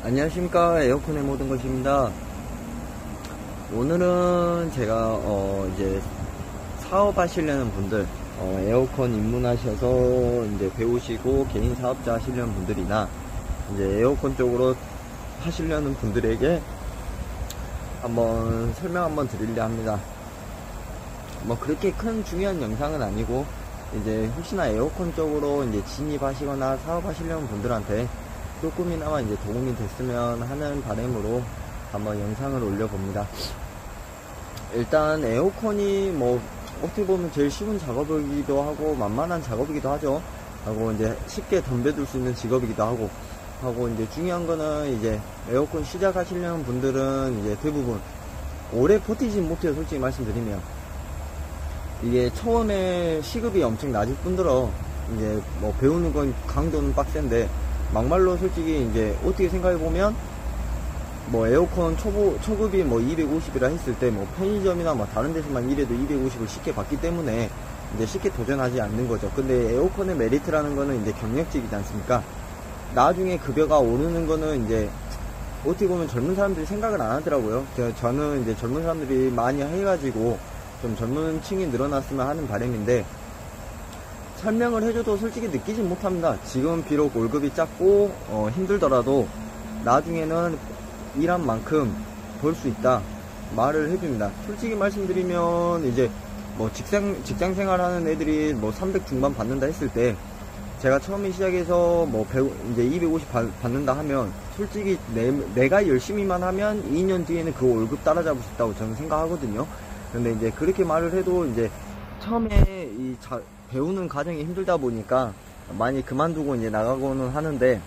안녕하십니까. 에어컨의 모든 것입니다. 오늘은 제가 이제 사업하시려는 분들, 에어컨 입문하셔서 이제 배우시고 개인 사업자 하시려는 분들이나 이제 에어컨 쪽으로 하시려는 분들에게 한번 설명 한번 드리려 합니다. 뭐 그렇게 큰 중요한 영상은 아니고 이제 혹시나 에어컨 쪽으로 이제 진입하시거나 사업하시려는 분들한테 조금이나마 이제 도움이 됐으면 하는 바람으로 한번 영상을 올려봅니다. 일단 에어컨이 뭐 어떻게 보면 제일 쉬운 작업이기도 하고 만만한 작업이기도 하죠. 하고 이제 쉽게 덤벼들 수 있는 직업이기도 하고 이제 중요한 거는 이제 에어컨 시작하시려는 분들은 이제 대부분 오래 버티지 못해요. 솔직히 말씀드리면 이게 처음에 시급이 엄청 낮을 뿐더러 이제 뭐 배우는 건 강도는 빡센데 막말로 솔직히 이제 어떻게 생각해보면 뭐 에어컨 초급이 뭐 250이라 했을 때 뭐 편의점이나 뭐 다른 데서만 일해도 250을 쉽게 받기 때문에 이제 쉽게 도전하지 않는 거죠. 근데 에어컨의 메리트라는 거는 이제 경력직이지 않습니까? 나중에 급여가 오르는 거는 이제 어떻게 보면 젊은 사람들이 생각을 안 하더라고요. 저는 이제 젊은 사람들이 많이 해가지고 좀 젊은 층이 늘어났으면 하는 바람인데 설명을 해줘도 솔직히 느끼지 못합니다. 지금 비록 월급이 작고 힘들더라도 나중에는 일한 만큼 벌 수 있다 말을 해줍니다. 솔직히 말씀드리면 이제 뭐 직장 생활하는 애들이 뭐 300 중반 받는다 했을 때 제가 처음에 시작해서 뭐 이제 250 받는다 하면 솔직히 내가 열심히만 하면 2년 뒤에는 그 월급 따라잡을 수 있다고 저는 생각하거든요. 근데 이제 그렇게 말을 해도 이제 처음에 배우는 과정이 힘들다 보니까 많이 그만두고 이제 나가고는 하는데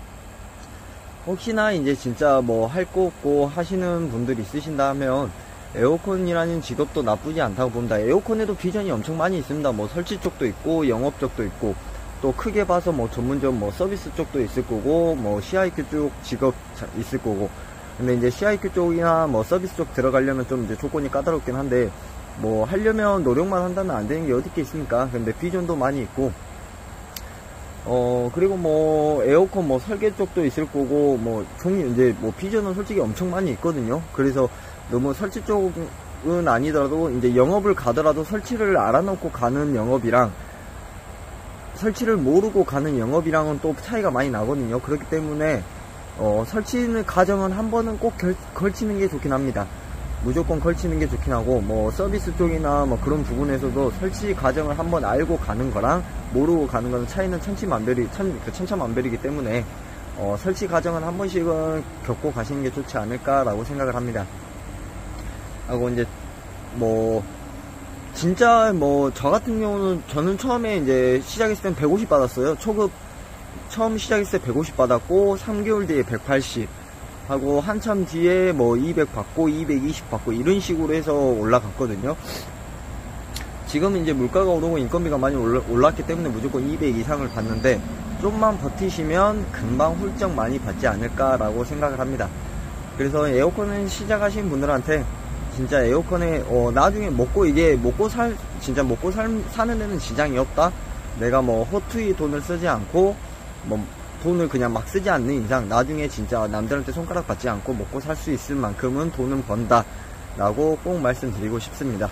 혹시나 이제 진짜 뭐 할 거 없고 하시는 분들이 있으신다 하면 에어컨이라는 직업도 나쁘지 않다고 봅니다. 에어컨에도 비전이 엄청 많이 있습니다. 뭐 설치 쪽도 있고 영업 쪽도 있고 또 크게 봐서 뭐 전문점 뭐 서비스 쪽도 있을 거고 뭐 CIQ 쪽 직업 있을 거고 근데 이제 CIQ 쪽이나 뭐 서비스 쪽 들어가려면 좀 이제 조건이 까다롭긴 한데 뭐 하려면 노력만 한다면 안 되는 게 어디 있겠습니까? 근데 비전도 많이 있고 그리고 뭐 에어컨 뭐 설계 쪽도 있을 거고 뭐 이제 뭐 비전은 솔직히 엄청 많이 있거든요. 그래서 너무 설치 쪽은 아니더라도 이제 영업을 가더라도 설치를 알아놓고 가는 영업이랑 설치를 모르고 가는 영업이랑은 또 차이가 많이 나거든요. 그렇기 때문에 설치는 과정은 한 번은 꼭 걸치는 게 좋긴 합니다. 무조건 걸치는 게 좋긴 하고 뭐 서비스 쪽이나 뭐 그런 부분에서도 설치 과정을 한번 알고 가는 거랑 모르고 가는 거는 차이는 천차만별이기 때문에 설치 과정은 한 번씩은 겪고 가시는 게 좋지 않을까라고 생각을 합니다. 하고 이제 뭐 진짜 뭐 저 같은 경우는 저는 처음에 이제 시작했을 땐 150 받았어요. 초급 처음 시작했을 때 150 받았고 3개월 뒤에 180 하고 한참 뒤에 뭐 200 받고 220 받고 이런 식으로 해서 올라갔거든요. 지금 이제 물가가 오르고 인건비가 많이 올랐기 때문에 무조건 200 이상을 받는데 좀만 버티시면 금방 훌쩍 많이 받지 않을까라고 생각을 합니다. 그래서 에어컨을 시작하신 분들한테 진짜 에어컨에 나중에 진짜 먹고 사는 데는 지장이 없다. 내가 뭐 허투루 돈을 쓰지 않고 뭐 돈을 그냥 막 쓰지 않는 이상 나중에 진짜 남들한테 손가락 받지 않고 먹고 살 수 있을 만큼은 돈은 번다 라고 꼭 말씀드리고 싶습니다.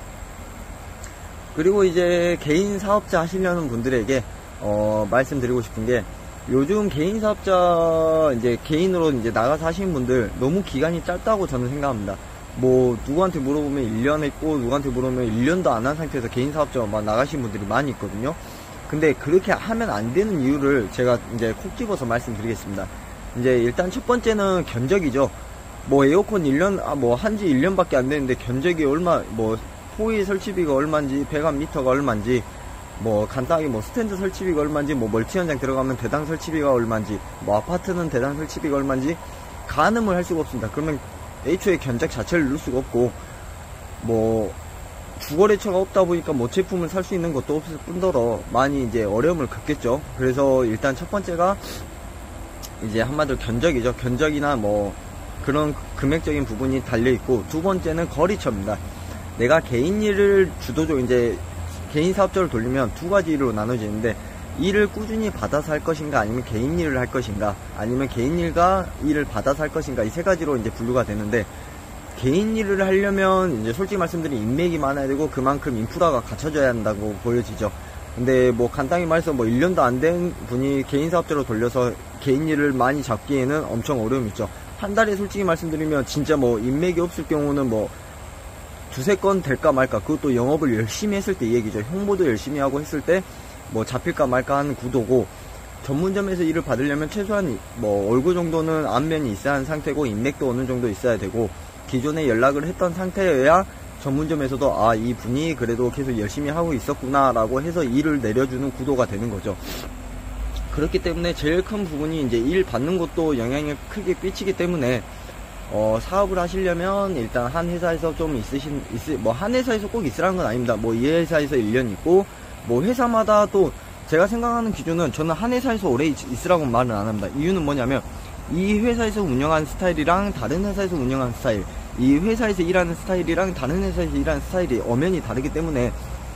그리고 이제 개인 사업자 하시려는 분들에게 말씀드리고 싶은 게 요즘 개인 사업자 이제 개인으로 이제 나가서 하시는 분들 너무 기간이 짧다고 저는 생각합니다. 뭐 누구한테 물어보면 1년 했고 누구한테 물어보면 1년도 안 한 상태에서 개인 사업자 막 나가신 분들이 많이 있거든요. 근데 그렇게 하면 안 되는 이유를 제가 이제 콕 집어서 말씀드리겠습니다. 이제 일단 첫 번째는 견적이죠. 뭐 에어컨 1년, 뭐 한지 1년밖에 안 되는데 견적이 뭐 포일 설치비가 얼마인지, 배관 미터가 얼마인지, 뭐 간단하게 뭐 스탠드 설치비가 얼마인지, 뭐 멀티 현장 들어가면 대당 설치비가 얼마인지, 뭐 아파트는 대당 설치비가 얼마인지 가늠을 할 수가 없습니다. 그러면 애초에 견적 자체를 넣을 수가 없고, 뭐 주거래처가 없다 보니까 뭐 제품을 살 수 있는 것도 없을 뿐더러 많이 이제 어려움을 겪겠죠. 그래서 일단 첫 번째가 이제 한마디로 견적이죠. 견적이나 뭐 그런 금액적인 부분이 달려 있고, 두 번째는 거래처입니다. 내가 개인 일을 주도적으로 이제 개인 사업자를 돌리면 두 가지로 나눠지는데 일을 꾸준히 받아서 할 것인가, 아니면 개인 일을 할 것인가, 아니면 개인 일과 일을 받아서 할 것인가, 이 세 가지로 이제 분류가 되는데, 개인 일을 하려면 이제 솔직히 말씀드리면 인맥이 많아야 되고 그만큼 인프라가 갖춰져야 한다고 보여지죠. 근데 뭐 간단히 말해서 뭐 1년도 안 된 분이 개인 사업자로 돌려서 개인 일을 많이 잡기에는 엄청 어려움이 있죠. 한 달에 솔직히 말씀드리면 진짜 뭐 인맥이 없을 경우는 뭐 두세 건 될까 말까, 그것도 영업을 열심히 했을 때 이 얘기죠. 홍보도 열심히 하고 했을 때 뭐 잡힐까 말까 하는 구도고, 전문점에서 일을 받으려면 최소한 뭐 얼굴 정도는 안면이 있어야 하는 상태고, 인맥도 어느 정도 있어야 되고, 기존에 연락을 했던 상태여야 전문점에서도 아, 이 분이 그래도 계속 열심히 하고 있었구나 라고 해서 일을 내려주는 구도가 되는 거죠. 그렇기 때문에 제일 큰 부분이 이제 일 받는 것도 영향을 크게 끼치기 때문에 사업을 하시려면 일단 한 회사에서 좀 뭐 한 회사에서 꼭 있으라는 건 아닙니다. 뭐 이 회사에서 1년 있고, 뭐 회사마다 또 제가 생각하는 기준은, 저는 한 회사에서 오래 있으라고 말은 안 합니다. 이유는 뭐냐면 이 회사에서 운영하는 스타일이랑 다른 회사에서 운영하는 스타일, 이 회사에서 일하는 스타일이랑 다른 회사에서 일하는 스타일이 엄연히 다르기 때문에,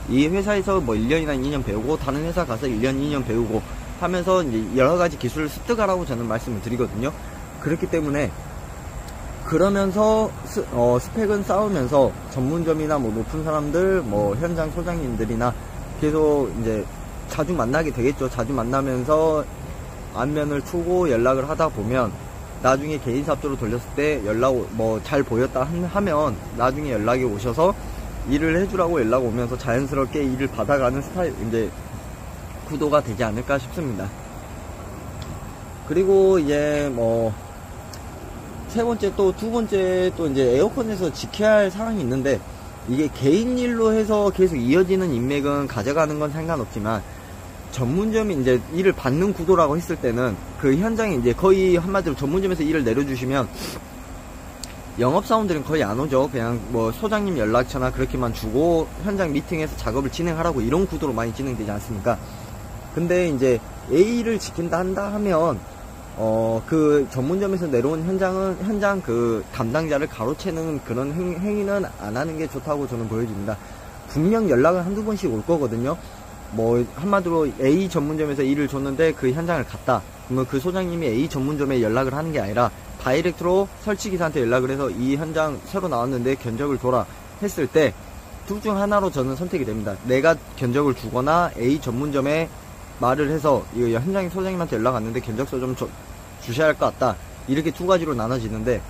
이 회사에서 뭐 1년이나 2년 배우고 다른 회사 가서 1년, 2년 배우고 하면서 이제 여러가지 기술을 습득하라고 저는 말씀을 드리거든요. 그렇기 때문에 그러면서 스펙은 쌓으면서 전문점이나 뭐 높은 사람들, 뭐 현장 소장님들이나 계속 이제 자주 만나게 되겠죠. 자주 만나면서 안면을 추고 연락을 하다 보면 나중에 개인 사업자로 돌렸을 때 연락 뭐 잘 보였다 하면 나중에 연락이 오셔서 일을 해주라고 연락 오면서 자연스럽게 일을 받아가는 스타일, 이제 구도가 되지 않을까 싶습니다. 그리고 이제 뭐 세 번째, 또 두 번째, 또 이제 에어컨에서 지켜야 할 사항이 있는데, 이게 개인 일로 해서 계속 이어지는 인맥은 가져가는 건 상관없지만, 전문점이 이제 일을 받는 구도라고 했을 때는 그 현장에 이제 거의 한마디로 전문점에서 일을 내려주시면 영업사원들은 거의 안 오죠. 그냥 뭐 소장님 연락처나 그렇게만 주고 현장 미팅에서 작업을 진행하라고, 이런 구도로 많이 진행되지 않습니까? 근데 이제 A를 지킨다 한다 하면 그 전문점에서 내려온 현장 그 담당자를 가로채는 그런 행위는 안 하는 게 좋다고 저는 보여집니다. 분명 연락은 한두 번씩 올 거거든요. 뭐 한마디로 A 전문점에서 일을 줬는데 그 현장을 갔다, 그러면 그 소장님이 A 전문점에 연락을 하는 게 아니라 다이렉트로 설치기사한테 연락을 해서 이 현장 새로 나왔는데 견적을 줘라 했을 때 둘 중 하나로 저는 선택이 됩니다. 내가 견적을 주거나 A 전문점에 말을 해서 이 현장 소장님한테 연락 왔는데 견적서 좀 주셔야 할 것 같다, 이렇게 두 가지로 나눠지는데,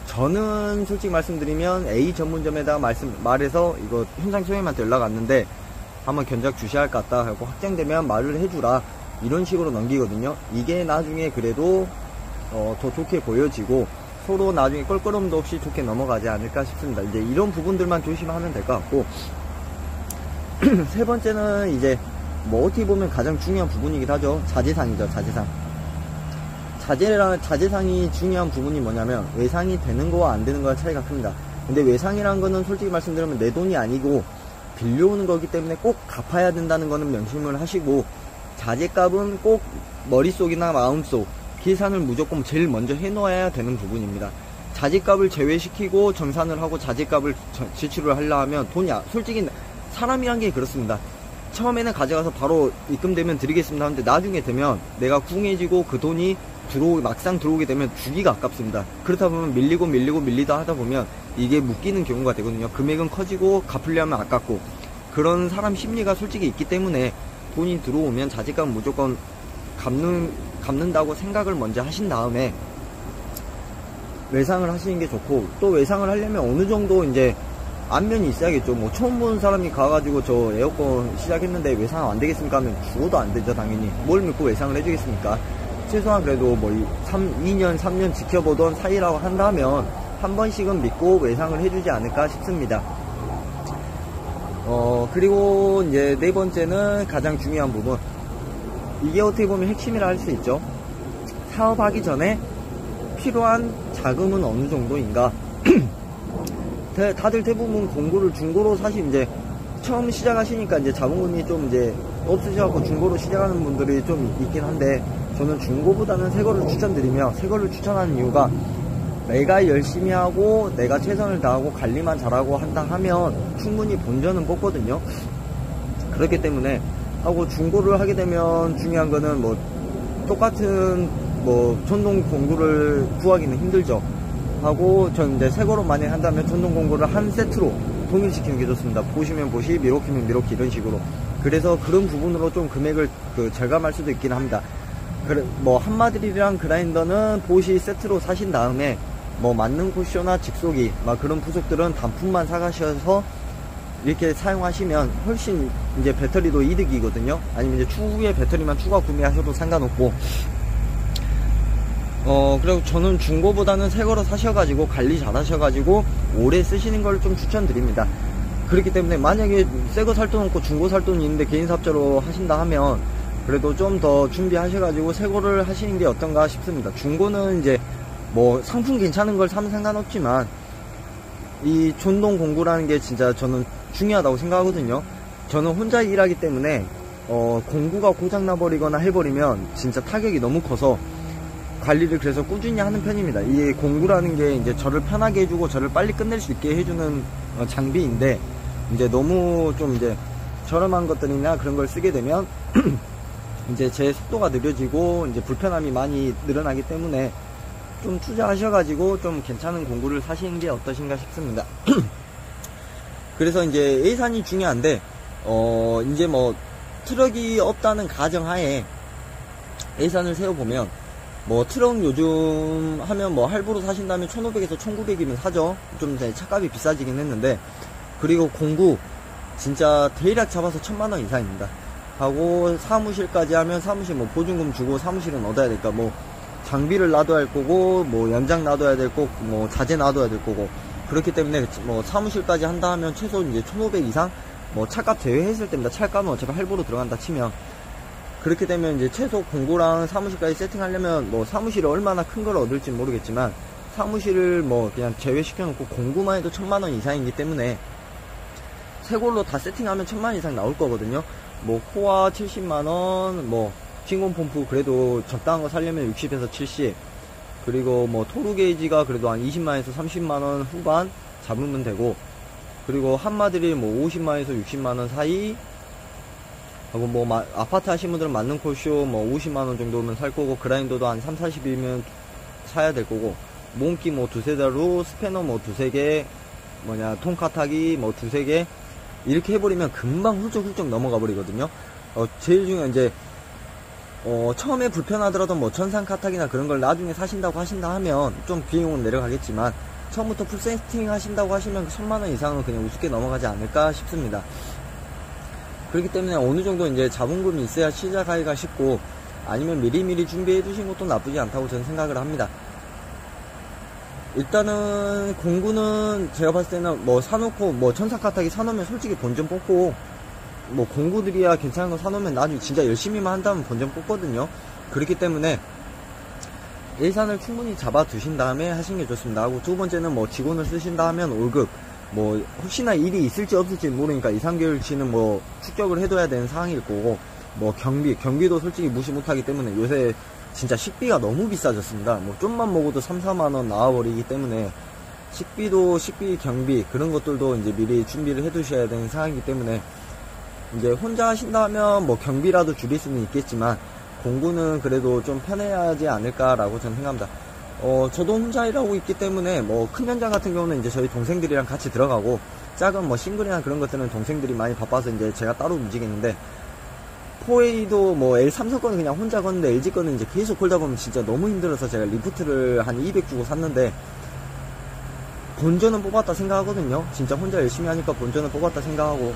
저는 솔직히 말씀드리면 A 전문점에다가 말해서 이거 현장 소장님한테 연락 왔는데 한번 견적 주셔야 할 것 같다 하고 확정되면 말을 해주라, 이런 식으로 넘기거든요. 이게 나중에 그래도 더 좋게 보여지고 서로 나중에 껄끄럼도 없이 좋게 넘어가지 않을까 싶습니다. 이제 이런 부분들만 조심하면 될 것 같고, 세 번째는 이제 뭐 어떻게 보면 가장 중요한 부분이긴 하죠. 자재상이죠. 자재상이 중요한 부분이 뭐냐면, 외상이 되는 거와 안 되는 거와 차이가 큽니다. 근데 외상이라는 거는 솔직히 말씀드리면 내 돈이 아니고 빌려오는 거기 때문에 꼭 갚아야 된다는 거는 명심을 하시고, 자재값은 꼭 머릿속이나 마음속 계산을 무조건 제일 먼저 해놓아야 되는 부분입니다. 자재값을 제외시키고 정산을 하고 자재값을 지출을 하려 하면 돈이, 솔직히 사람이란 게 그렇습니다. 처음에는 가져가서 바로 입금되면 드리겠습니다 하는데 나중에 되면 내가 궁해지고 그 돈이 막상 들어오게 되면 주기가 아깝습니다. 그렇다 보면 밀리다 하다 보면 이게 묶이는 경우가 되거든요. 금액은 커지고 갚으려면 아깝고, 그런 사람 심리가 솔직히 있기 때문에 돈이 들어오면 자재값 무조건 갚는다고 생각을 먼저 하신 다음에 외상을 하시는 게 좋고, 또 외상을 하려면 어느 정도 이제 안면이 있어야겠죠. 뭐 처음 보는 사람이 가가지고 저 에어컨 시작했는데 외상 안 되겠습니까 하면 죽어도 안 되죠. 당연히 뭘 믿고 외상을 해주겠습니까? 최소한 그래도 뭐 2년 3년 지켜보던 사이라고 한다면 한 번씩은 믿고 외상을 해주지 않을까 싶습니다. 그리고 이제 네 번째는 가장 중요한 부분, 이게 어떻게 보면 핵심이라 할 수 있죠. 사업하기 전에 필요한 자금은 어느 정도인가. 다들 대부분 중고로 사실 이제 처음 시작하시니까 이제 자본금이 좀 이제 없으셔갖고 중고로 시작하는 분들이 좀 있긴 한데, 저는 중고보다는 새거를 추천드리며, 새거를 추천하는 이유가 내가 열심히 하고 내가 최선을 다하고 관리만 잘하고 한다 하면 충분히 본전은 뽑거든요. 그렇기 때문에 하고 중고를 하게 되면 중요한 거는 뭐 똑같은 뭐 전동 공구를 구하기는 힘들죠. 하고 전 이제 새거로 만약 한다면 전동 공구를 한 세트로 동일시키는 게 좋습니다. 보시면 보시, 미로키면 미로키 이런 식으로. 그래서 그런 부분으로 좀 금액을 절감할 수도 있긴 합니다. 뭐 한마디랑 그라인더는 보시 세트로 사신 다음에 뭐 맞는 쿠셔나 직속이 막 그런 부속들은 단품만 사가셔서 이렇게 사용하시면 훨씬 이제 배터리도 이득이거든요. 아니면 이제 추후에 배터리만 추가 구매하셔도 상관없고. 그리고 저는 중고보다는 새거로 사셔가지고 관리 잘 하셔가지고 오래 쓰시는 걸 좀 추천드립니다. 그렇기 때문에 만약에 새거 살 돈 없고 중고 살 돈이 있는데 개인 사업자로 하신다 하면 그래도 좀 더 준비하셔가지고 새거를 하시는 게 어떤가 싶습니다. 중고는 이제 뭐 상품 괜찮은 걸 사면 상관없지만 이 전동 공구라는 게 진짜 저는 중요하다고 생각하거든요. 저는 혼자 일하기 때문에 공구가 고장나 버리거나 해버리면 진짜 타격이 너무 커서 관리를 그래서 꾸준히 하는 편입니다. 이 공구라는 게 이제 저를 편하게 해주고 저를 빨리 끝낼 수 있게 해주는 장비인데 이제 너무 좀 이제 저렴한 것들이나 그런 걸 쓰게 되면 이제 제 속도가 느려지고 이제 불편함이 많이 늘어나기 때문에 좀 투자하셔가지고 좀 괜찮은 공구를 사시는 게 어떠신가 싶습니다. 그래서 이제 예산이 중요한데 이제 뭐 트럭이 없다는 가정하에 예산을 세워보면 뭐 트럭 요즘 하면 뭐 할부로 사신다면 1,500에서 1,900이면 사죠. 좀 차값이 비싸지긴 했는데, 그리고 공구 진짜 대략 잡아서 1,000만원 이상입니다. 하고 사무실까지 하면 사무실 뭐 보증금 주고 사무실은 얻어야 되니까 뭐 장비를 놔둬야 할 거고 뭐 연장 놔둬야 될 거고 뭐 자재 놔둬야 될 거고, 그렇기 때문에 뭐 사무실까지 한다 하면 최소 이제 1,500 이상, 뭐 차값 제외했을 때입니다. 차값은 어차피 할부로 들어간다 치면. 그렇게 되면 이제 최소 공구랑 사무실까지 세팅하려면 뭐 사무실이 얼마나 큰 걸 얻을지 모르겠지만 사무실을 뭐 그냥 제외시켜 놓고 공구만 해도 1,000만원 이상이기 때문에 새걸로 다 세팅하면 1,000만원 이상 나올 거거든요. 뭐 코어 70만원, 뭐 진공 펌프 그래도 적당한 거 살려면 60에서 70, 그리고 뭐 토르 게이지가 그래도 한 20만에서 30만원 후반 잡으면 되고, 그리고 한마들이 뭐 50만에서 60만원 사이 하고, 뭐 아파트 하신 분들은 맞는 콜쇼 뭐 50만원 정도면 살 거고, 그라인더도 한 3, 40이면 사야 될 거고, 몽키 뭐 두세 달로 스패너 뭐 두세 개, 통카타기 뭐 두세 개 이렇게 해버리면 금방 훌쩍훌쩍 넘어가 버리거든요. 제일 중요한 이제 처음에 불편하더라도 뭐 천상 카탁이나 그런 걸 나중에 사신다고 하신다 하면 좀 비용은 내려가겠지만, 처음부터 풀 세팅 하신다고 하시면 1,000만원 이상은 그냥 우습게 넘어가지 않을까 싶습니다. 그렇기 때문에 어느 정도 이제 자본금이 있어야 시작하기가 쉽고, 아니면 미리미리 준비해 두신 것도 나쁘지 않다고 저는 생각을 합니다. 일단은 공구는 제가 봤을 때는 뭐 사놓고 뭐 천사카타기 사놓으면 솔직히 본전 뽑고, 뭐 공구들이야 괜찮은 거 사놓으면 나중에 진짜 열심히만 한다면 본전 뽑거든요. 그렇기 때문에 예산을 충분히 잡아 두신 다음에 하시는 게 좋습니다. 하고 두 번째는 뭐 직원을 쓰신다 하면 월급, 뭐 혹시나 일이 있을지 없을지 모르니까 2, 3개월치는 뭐 축적을 해둬야 되는 상황일 거고, 뭐 경비도 솔직히 무시 못하기 때문에 요새 진짜 식비가 너무 비싸졌습니다. 뭐 좀만 먹어도 3, 4만원 나와버리기 때문에 식비, 경비 그런 것들도 이제 미리 준비를 해두셔야 되는 상황이기 때문에, 이제 혼자 하신다면 뭐 경비라도 줄일 수는 있겠지만 공구는 그래도 좀 편해야 하지 않을까라고 저는 생각합니다. 저도 혼자 일하고 있기 때문에 뭐 큰 현장 같은 경우는 이제 저희 동생들이랑 같이 들어가고, 작은 뭐 싱글이나 그런 것들은 동생들이 많이 바빠서 이제 제가 따로 움직이는데, 4A도 뭐 L3선 거는 그냥 혼자 걷는데 LG 거는 이제 계속 걸다 보면 진짜 너무 힘들어서 제가 리프트를 한 200 주고 샀는데, 본전은 뽑았다 생각하거든요. 진짜 혼자 열심히 하니까 본전은 뽑았다 생각하고.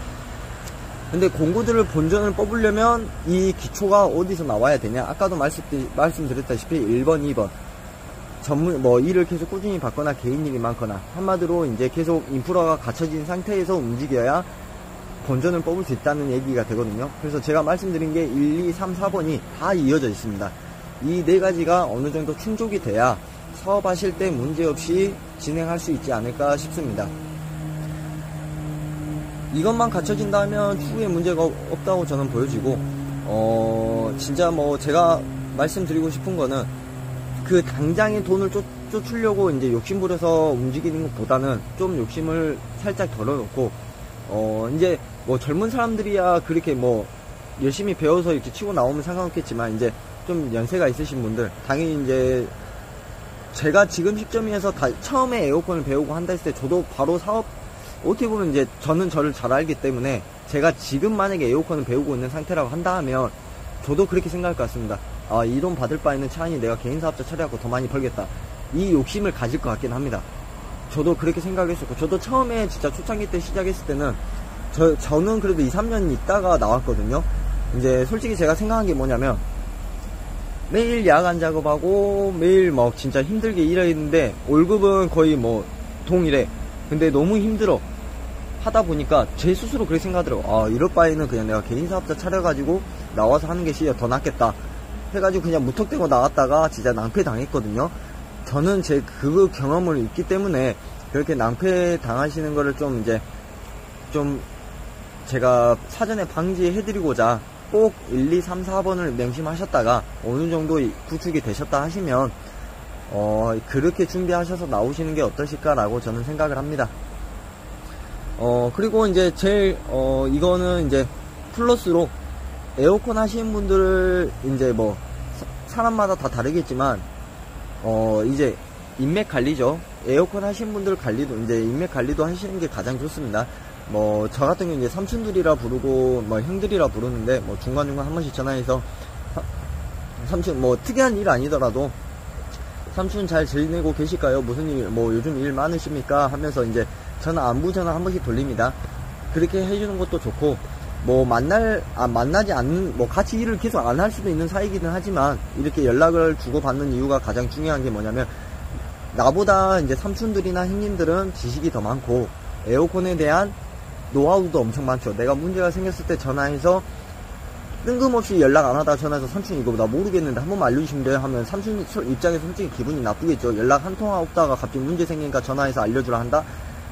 근데 공구들을 본전을 뽑으려면 이 기초가 어디서 나와야 되냐? 아까도 말씀드렸다시피 1번, 2번. 뭐 일을 계속 꾸준히 받거나 개인 일이 많거나, 한마디로 이제 계속 인프라가 갖춰진 상태에서 움직여야 본전을 뽑을 수 있다는 얘기가 되거든요. 그래서 제가 말씀드린 게 1, 2, 3, 4번이 다 이어져 있습니다. 이 네 가지가 어느 정도 충족이 돼야 사업하실 때 문제없이 진행할 수 있지 않을까 싶습니다. 이것만 갖춰진다면 추후에 문제가 없다고 저는 보여지고, 진짜 뭐 제가 말씀드리고 싶은 거는 그 당장의 돈을 쫓으려고 이제 욕심부려서 움직이는 것보다는 좀 욕심을 살짝 덜어놓고, 이제 뭐 젊은 사람들이야 그렇게 뭐 열심히 배워서 이렇게 치고 나오면 상관없겠지만, 이제 좀 연세가 있으신 분들, 당연히 이제 제가 지금 시점에서 처음에 에어컨을 배우고 한다 했을 때 저도 바로 사업, 어떻게 보면 이제 저는 저를 잘 알기 때문에 제가 지금 만약에 에어컨을 배우고 있는 상태라고 한다 하면 저도 그렇게 생각할 것 같습니다. 아, 이 돈 받을 바에는 차라리 내가 개인 사업자 차려갖고 더 많이 벌겠다, 이 욕심을 가질 것 같긴 합니다. 저도 그렇게 생각했었고, 저도 처음에 진짜 초창기 때 시작했을 때는 저는 그래도 2, 3년 있다가 나왔거든요. 이제 솔직히 제가 생각한 게 뭐냐면, 매일 야간 작업하고 매일 막 진짜 힘들게 일했는데 월급은 거의 뭐 동일해. 근데 너무 힘들어 하다 보니까 제 스스로 그렇게 생각하더라고. 아, 이럴 바에는 그냥 내가 개인 사업자 차려가지고 나와서 하는 게 진짜 더 낫겠다 해가지고 그냥 무턱대고 나왔다가 진짜 낭패 당했거든요. 저는 제 그 경험을 있기 때문에 그렇게 낭패 당하시는 거를 좀 이제 좀 제가 사전에 방지해드리고자 꼭 1, 2, 3, 4번을 명심하셨다가 어느 정도 구축이 되셨다 하시면 그렇게 준비하셔서 나오시는 게 어떠실까라고 저는 생각을 합니다. 그리고 이제 제일 이거는 이제 플러스로 에어컨 하시는 분들 이제 뭐 사람마다 다 다르겠지만 이제 인맥 관리죠. 에어컨 하시는 분들 관리도 이제 인맥 관리도 하시는 게 가장 좋습니다. 뭐 저 같은 경우 이제 삼촌들이라 부르고 뭐 형들이라 부르는데, 뭐 중간중간 한 번씩 전화해서 삼촌 뭐 특이한 일 아니더라도 삼촌 잘 지내고 계실까요? 무슨 일, 뭐 요즘 일 많으십니까? 하면서 이제 전화 안부 전화 한 번씩 돌립니다. 그렇게 해주는 것도 좋고, 뭐 만나지 않는, 뭐 같이 일을 계속 안 할 수도 있는 사이기는 하지만 이렇게 연락을 주고받는 이유가 가장 중요한 게 뭐냐면, 나보다 이제 삼촌들이나 형님들은 지식이 더 많고 에어컨에 대한 노하우도 엄청 많죠. 내가 문제가 생겼을 때 전화해서 뜬금없이 연락 안 하다가 전화해서 삼촌 이거 나 모르겠는데 한 번만 알려주시면 돼요 하면 삼촌 입장에서 솔직히 기분이 나쁘겠죠. 연락 한 통화 없다가 갑자기 문제 생기니까 전화해서 알려주라 한다?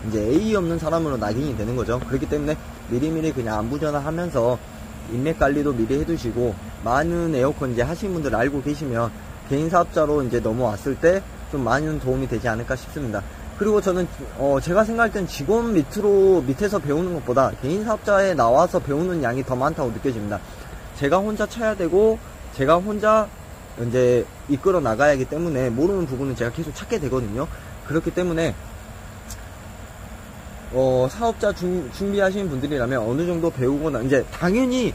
이제 예의 없는 사람으로 낙인이 되는 거죠. 그렇기 때문에 미리미리 그냥 안부 전화하면서 인맥 관리도 미리 해두시고, 많은 에어컨 이제 하시는 분들 알고 계시면 개인 사업자로 이제 넘어왔을 때 좀 많은 도움이 되지 않을까 싶습니다. 그리고 저는 제가 생각할 땐 직원 밑에서 배우는 것보다 개인 사업자에 나와서 배우는 양이 더 많다고 느껴집니다. 제가 혼자 쳐야 되고 제가 혼자 이제 이끌어 나가야 하기 때문에 모르는 부분은 제가 계속 찾게 되거든요. 그렇기 때문에 사업자 준비하시는 분들이라면 어느 정도 배우거나, 이제 당연히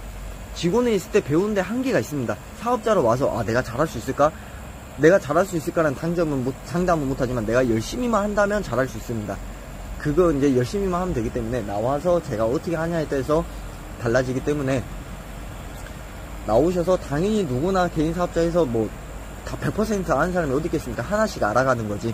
직원에 있을 때 배우는데 한계가 있습니다. 사업자로 와서 내가 잘할 수 있을까? 내가 잘할 수 있을까라는 장담은 못하지만 내가 열심히만 한다면 잘할 수 있습니다. 그거 이제 열심히만 하면 되기 때문에 나와서 제가 어떻게 하냐에 따라서 달라지기 때문에 나오셔서, 당연히 누구나 개인 사업자에서 뭐 다 100% 아는 사람이 어디 있겠습니까? 하나씩 알아가는 거지.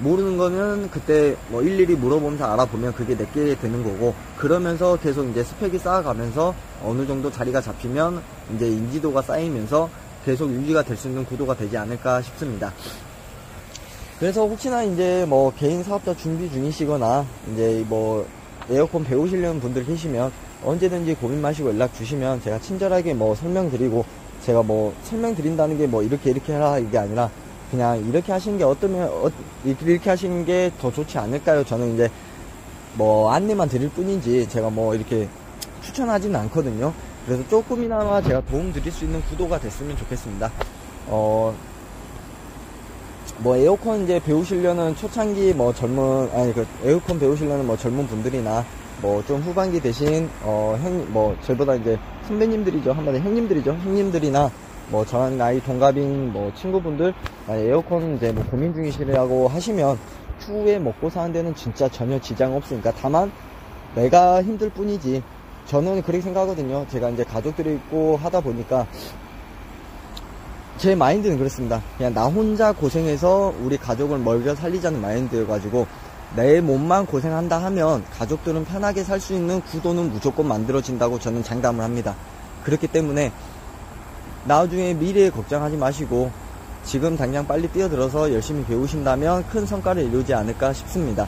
모르는 거는 그때 뭐 일일이 물어보면서 알아보면 그게 내게 되는 거고, 그러면서 계속 이제 스펙이 쌓아가면서 어느 정도 자리가 잡히면 이제 인지도가 쌓이면서 계속 유지가 될 수 있는 구도가 되지 않을까 싶습니다. 그래서 혹시나 이제 뭐 개인 사업자 준비 중이시거나 이제 뭐 에어컨 배우시려는 분들 계시면 언제든지 고민 마시고 연락 주시면 제가 친절하게 뭐 설명드리고, 제가 뭐 설명드린다는 게 뭐 이렇게 해라 이게 아니라 그냥 이렇게 하시는 게 이렇게 하시는 게 더 좋지 않을까요? 저는 이제 뭐 안내만 드릴 뿐이지 제가 뭐 이렇게 추천하지는 않거든요. 그래서 조금이나마 제가 도움 드릴 수 있는 구도가 됐으면 좋겠습니다. 뭐 에어컨 이제 배우시려는 초창기 뭐 에어컨 배우시려는 뭐 젊은 분들이나 뭐 좀 후반기 대신 뭐 저보다 이제 선배님들이죠, 한마디 형님들이나 뭐 저랑 나이 동갑인 뭐 친구분들 에어컨 이제 뭐 고민 중이시라고 하시면 추후에 먹고 사는 데는 진짜 전혀 지장 없으니까, 다만 내가 힘들 뿐이지, 저는 그렇게 생각하거든요. 제가 이제 가족들이 있고 하다 보니까 제 마인드는 그렇습니다. 그냥 나 혼자 고생해서 우리 가족을 먹여 살리자는 마인드여가지고, 내 몸만 고생한다 하면 가족들은 편하게 살 수 있는 구도는 무조건 만들어진다고 저는 장담을 합니다. 그렇기 때문에 나중에 미래에 걱정하지 마시고 지금 당장 빨리 뛰어들어서 열심히 배우신다면 큰 성과를 이루지 않을까 싶습니다.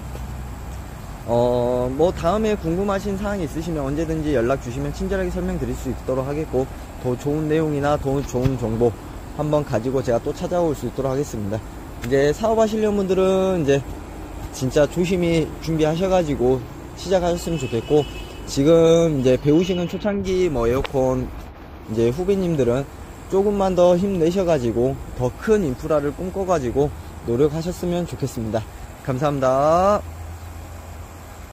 뭐 다음에 궁금하신 사항이 있으시면 언제든지 연락 주시면 친절하게 설명드릴 수 있도록 하겠고, 더 좋은 내용이나 더 좋은 정보 한번 가지고 제가 또 찾아올 수 있도록 하겠습니다. 이제 사업하시려는 분들은 이제 진짜 조심히 준비하셔가지고 시작하셨으면 좋겠고, 지금 이제 배우시는 초창기 뭐 에어컨 이제 후배님들은 조금만 더 힘내셔가지고 더 큰 인프라를 꿈꿔가지고 노력하셨으면 좋겠습니다. 감사합니다.